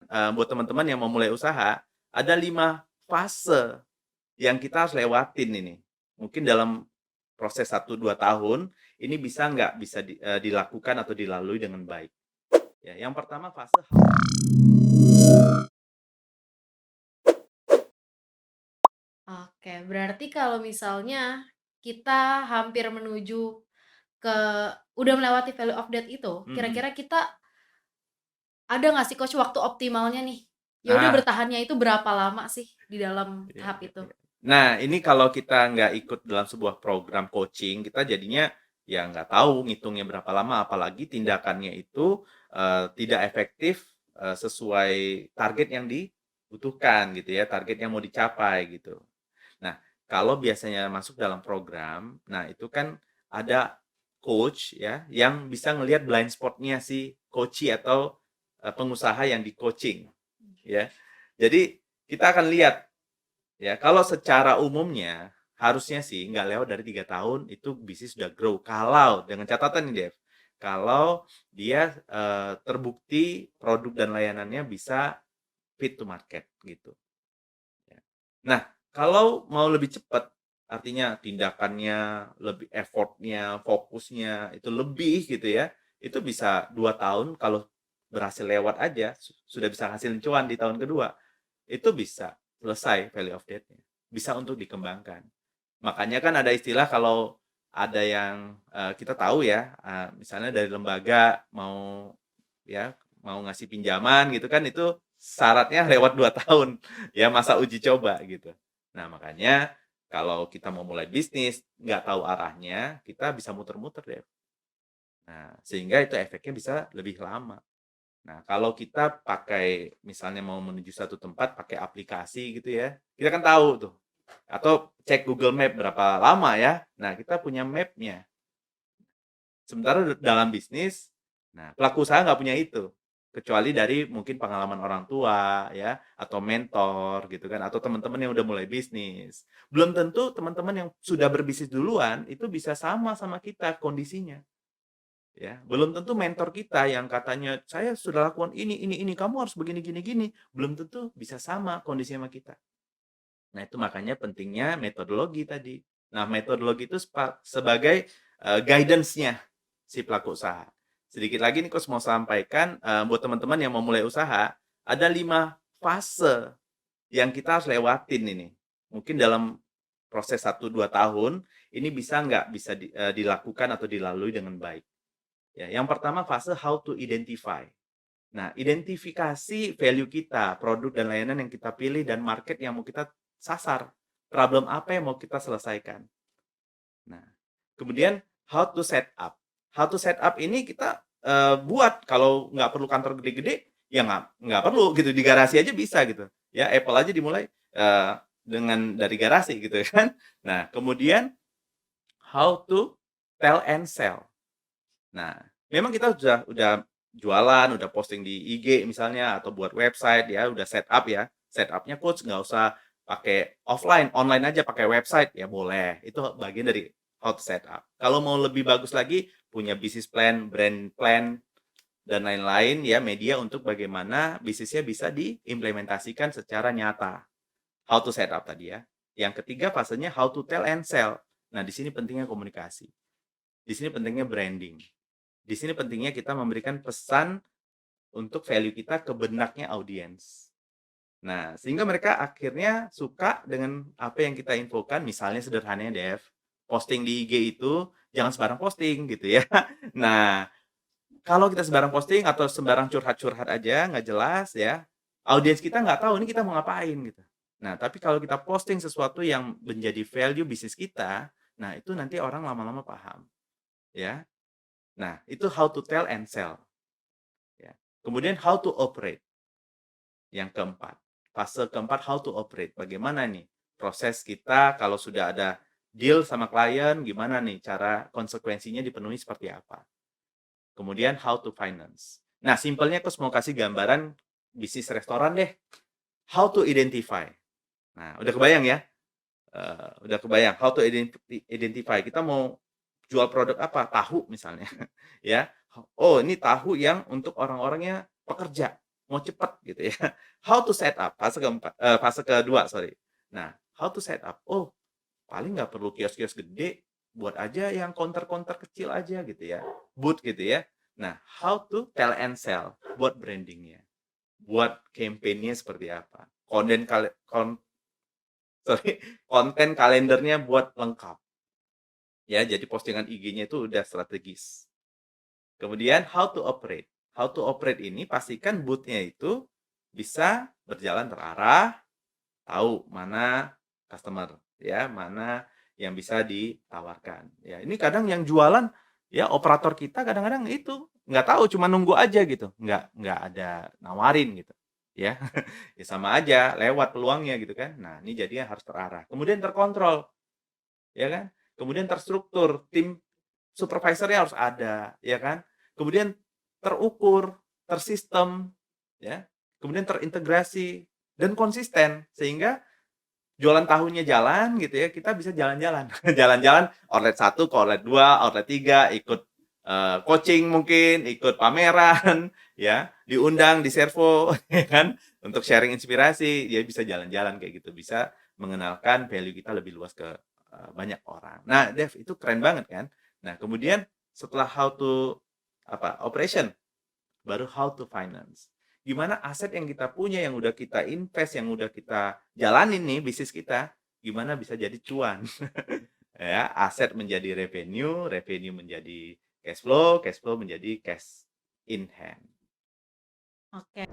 buat teman-teman yang mau mulai usaha, ada 5 fase yang kita harus lewatin ini. Mungkin dalam proses 1-2 tahun, ini bisa dilakukan atau dilalui dengan baik. Ya, yang pertama fase Oke, berarti kalau misalnya kita hampir menuju ke udah melewati value of death itu, mhm. kira-kira kita ada nggak sih Coach waktu optimalnya nih? Ya udah Nah, bertahannya itu berapa lama sih di dalam iya tahap iya itu? iya. Nah, ini kalau kita nggak ikut dalam sebuah program coaching, kita jadinya ya nggak tahu ngitungnya berapa lama, apalagi tindakannya itu, tidak efektif, sesuai target yang dibutuhkan gitu ya, target yang mau dicapai gitu. Nah, kalau biasanya masuk dalam program, nah itu kan ada coach ya, yang bisa ngelihat blind spot-nya si coachee atau, pengusaha yang di-coaching ya. Jadi kita akan lihat ya, kalau secara umumnya harusnya sih nggak lewat dari 3 tahun itu bisnis sudah grow, kalau dengan catatan nih Dev, kalau dia, terbukti produk dan layanannya bisa fit to market gitu. Ya. Nah, kalau mau lebih cepat, artinya tindakannya, lebih effort-nya, fokusnya itu lebih gitu ya, itu bisa 2 tahun kalau berhasil lewat aja, sudah bisa hasil cuan di tahun kedua, itu bisa selesai value of debt-nya, bisa untuk dikembangkan. Makanya kan ada istilah kalau ada yang, kita tahu ya, misalnya dari lembaga ya, mau ngasih pinjaman gitu kan, itu syaratnya lewat 2 tahun, ya masa uji coba gitu. Nah, makanya kalau kita mau mulai bisnis, nggak tahu arahnya, kita bisa muter-muter deh. Nah, sehingga itu efeknya bisa lebih lama. Nah, kalau kita pakai misalnya mau menuju satu tempat pakai aplikasi gitu ya, kita kan tahu tuh, atau cek Google Map berapa lama ya. Nah, kita punya map-nya. Sementara dalam bisnis, nah pelaku usaha nggak punya itu. Kecuali dari mungkin pengalaman orang tua ya, atau mentor gitu kan, atau teman-teman yang udah mulai bisnis. Belum tentu teman-teman yang sudah berbisnis duluan itu bisa sama kita kondisinya, ya. Belum tentu mentor kita yang katanya, "Saya sudah lakukan ini, kamu harus begini gini gini." Belum tentu bisa sama kondisinya sama kita. Nah, itu makanya pentingnya metodologi tadi. Nah, metodologi itu sebagai, guidance-nya si pelaku usaha. Sedikit lagi nih Coach mau sampaikan, buat teman-teman yang mau mulai usaha, ada 5 fase yang kita harus lewatin ini. Mungkin dalam proses 1-2 tahun, ini bisa dilakukan atau dilalui dengan baik. Ya, yang pertama fase how to identify. Nah, identifikasi value kita, produk dan layanan yang kita pilih dan market yang mau kita sasar. Problem apa yang mau kita selesaikan. Nah, kemudian how to set up. How to set up ini kita, buat kalau nggak perlu kantor gede-gede, ya nggak perlu gitu, di garasi aja bisa gitu. Ya, Apple aja dimulai, dengan dari garasi gitu kan. Nah, kemudian how to tell and sell. Nah, memang kita udah jualan, udah posting di IG misalnya atau buat website ya, udah setup ya. Setup-nya coach nggak usah pakai offline, online aja pakai website ya boleh. Itu bagian dari how to set up. Kalau mau lebih bagus lagi, punya business plan, brand plan, dan lain-lain ya, media untuk bagaimana bisnisnya bisa diimplementasikan secara nyata. How to set up tadi ya. Yang ketiga fasenya how to tell and sell. Nah, di sini pentingnya komunikasi. Di sini pentingnya branding. Di sini pentingnya kita memberikan pesan untuk value kita ke benaknya audiens. Nah, sehingga mereka akhirnya suka dengan apa yang kita infokan, misalnya sederhananya Dev, posting di IG itu jangan sembarang posting gitu ya. Nah, kalau kita sembarang posting atau sembarang curhat-curhat aja nggak jelas ya, audiens kita nggak tahu ini kita mau ngapain gitu. Nah, tapi kalau kita posting sesuatu yang menjadi value bisnis kita, nah itu nanti orang lama-lama paham ya. Nah, itu how to tell and sell. Ya. Kemudian how to operate, yang keempat. Fase keempat how to operate. Bagaimana nih proses kita kalau sudah ada deal sama klien, gimana nih cara konsekuensinya dipenuhi seperti apa. Kemudian how to finance. Nah, simpelnya aku mau kasih gambaran bisnis restoran deh. How to identify. Nah, udah kebayang ya? Udah kebayang how to identify. Kita mau jual produk apa? Tahu misalnya, ya. Oh, ini tahu yang untuk orang-orangnya pekerja. mau cepet gitu ya. How to set up, fase kedua, sorry. Nah, how to set up, oh paling nggak perlu kios-kios gede, buat aja yang counter-counter kecil aja gitu ya, booth gitu ya. Nah, how to tell and sell, buat branding-nya, buat campaign-nya seperti apa, sorry, konten kalendernya buat lengkap, ya, jadi postingan IG-nya itu udah strategis. Kemudian how to operate ini pastikan booth-nya itu bisa berjalan terarah, tahu mana customer, ya, mana yang bisa ditawarkan. Ya, ini kadang yang jualan, ya operator kita kadang-kadang itu, nggak tahu, cuma nunggu aja gitu, nggak ada nawarin gitu, ya. Ya sama aja, lewat peluangnya gitu kan. Nah, ini jadinya harus terarah. Kemudian terkontrol, ya kan. Kemudian terstruktur, tim supervisornya harus ada, ya kan. Kemudian terukur, tersistem, ya. Kemudian terintegrasi dan konsisten, sehingga jualan tahunnya jalan gitu ya, kita bisa jalan-jalan. Jalan-jalan outlet 1 ke outlet 2, outlet 3, ikut, coaching mungkin, ikut pameran, ya, diundang, diservo, ya kan, untuk sharing inspirasi, ya bisa jalan-jalan kayak gitu, bisa mengenalkan value kita lebih luas ke, banyak orang. Nah, Dev, itu keren banget kan. Nah, kemudian setelah how to operation, baru how to finance. Gimana aset yang kita punya, yang udah kita invest, yang udah kita jalanin nih bisnis kita, gimana bisa jadi cuan. Ya, aset menjadi revenue, revenue menjadi cash flow menjadi cash in hand. Oke.